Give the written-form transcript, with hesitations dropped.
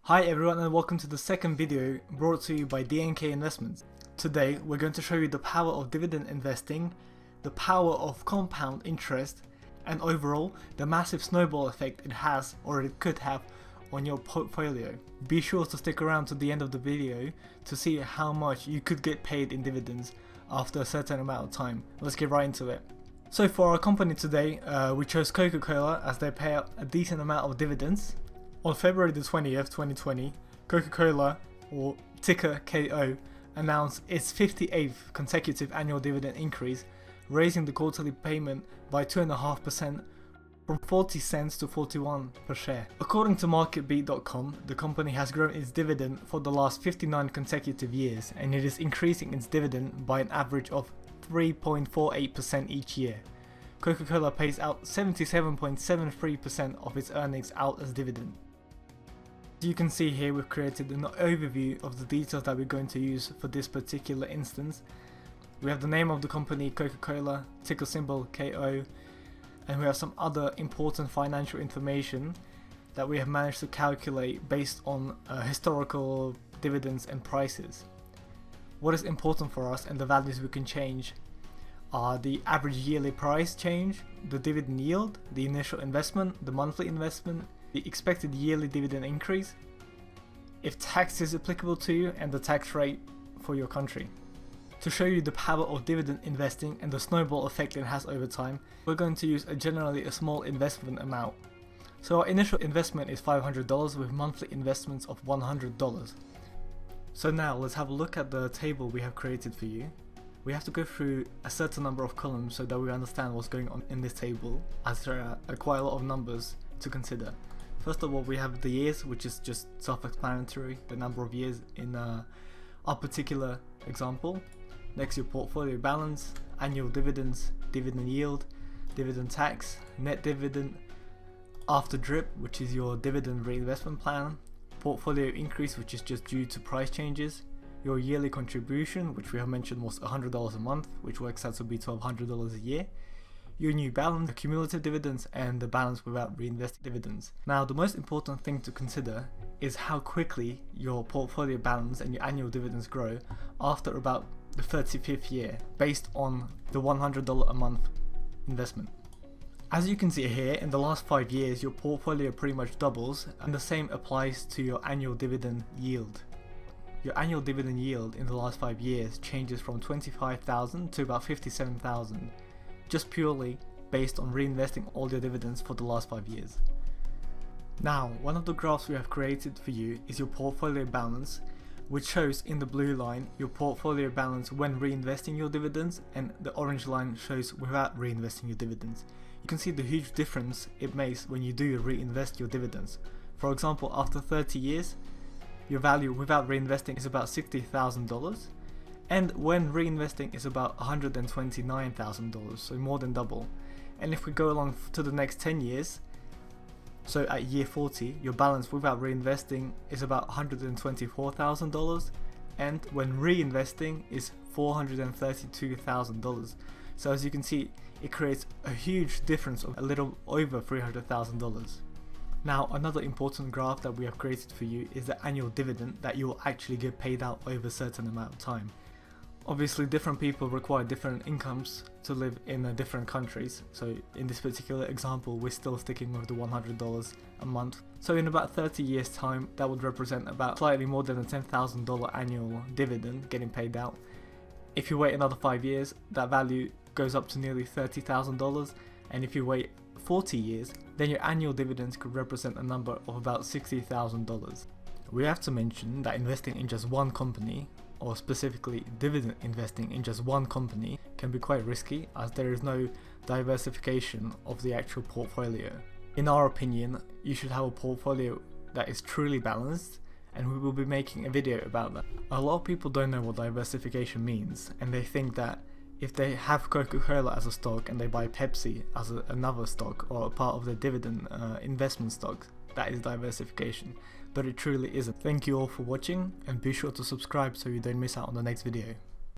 Hi everyone and welcome to the second video brought to you by D&K Investments. Today we're going to show you the power of dividend investing, the power of compound interest, and overall the massive snowball effect it has or it could have on your portfolio. Be sure to stick around to the end of the video to see how much you could get paid in dividends after a certain amount of time. Let's get right into it. So for our company today, we chose Coca-Cola as they pay out a decent amount of dividends. On February the 20th, 2020, Coca-Cola, or ticker KO, announced its 58th consecutive annual dividend increase, raising the quarterly payment by 2.5% from 40 cents to 41 per share. According to MarketBeat.com, the company has grown its dividend for the last 59 consecutive years, and it is increasing its dividend by an average of 3.48% each year. Coca-Cola pays out 77.73% of its earnings out as dividend. As you can see here, we've created an overview of the details that we're going to use for this particular instance. We have the name of the company, Coca-Cola, ticker symbol KO, and we have some other important financial information that we have managed to calculate based on historical dividends and prices. What is important for us and the values we can change are the average yearly price change, the dividend yield, the initial investment, the monthly investment, the expected yearly dividend increase, if tax is applicable to you, and the tax rate for your country. To show you the power of dividend investing and the snowball effect it has over time, we're going to use generally a small investment amount. So our initial investment is $500 with monthly investments of $100. So now let's have a look at the table we have created for you. We have to go through a certain number of columns so that we understand what's going on in this table, as there are quite a lot of numbers to consider. First of all, we have the years, which is just self-explanatory, the number of years in our particular example. Next, your portfolio balance, annual dividends, dividend yield, dividend tax, net dividend, after drip, which is your dividend reinvestment plan, portfolio increase, which is just due to price changes, your yearly contribution, which we have mentioned was $100 a month, which works out to be $1,200 a year, your new balance, the cumulative dividends, and the balance without reinvested dividends. Now, the most important thing to consider is how quickly your portfolio balance and your annual dividends grow after about the 35th year, based on the $100 a month investment. As you can see here, in the last 5 years, your portfolio pretty much doubles, and the same applies to your annual dividend yield. Your annual dividend yield in the last 5 years changes from $25,000 to about $57,000, just purely based on reinvesting all your dividends for the last 5 years. Now, one of the graphs we have created for you is your portfolio balance, which shows in the blue line your portfolio balance when reinvesting your dividends, and the orange line shows without reinvesting your dividends. You can see the huge difference it makes when you do reinvest your dividends. For example, after 30 years, your value without reinvesting is about $60,000, and when reinvesting is about $129,000, so more than double. And if we go along to the next 10 years, so at year 40, your balance without reinvesting is about $124,000, and when reinvesting is $432,000. So as you can see, it creates a huge difference of a little over $300,000. Now, another important graph that we have created for you is the annual dividend that you will actually get paid out over a certain amount of time. Obviously, different people require different incomes to live in different countries, so in this particular example, we're still sticking with the $100 a month. So in about 30 years time, that would represent about slightly more than a $10,000 annual dividend getting paid out. If you wait another 5 years, that value goes up to nearly $30,000, and if you wait 40 years, then your annual dividends could represent a number of about $60,000. We have to mention that investing in just one company, or specifically dividend investing in just one company, can be quite risky, as there is no diversification of the actual portfolio. In our opinion, you should have a portfolio that is truly balanced, and we will be making a video about that. A lot of people don't know what diversification means, and they think that if they have Coca-Cola as a stock and they buy Pepsi as another stock or a part of their dividend investment stock, that is diversification, but it truly isn't. Thank you all for watching, and be sure to subscribe so you don't miss out on the next video.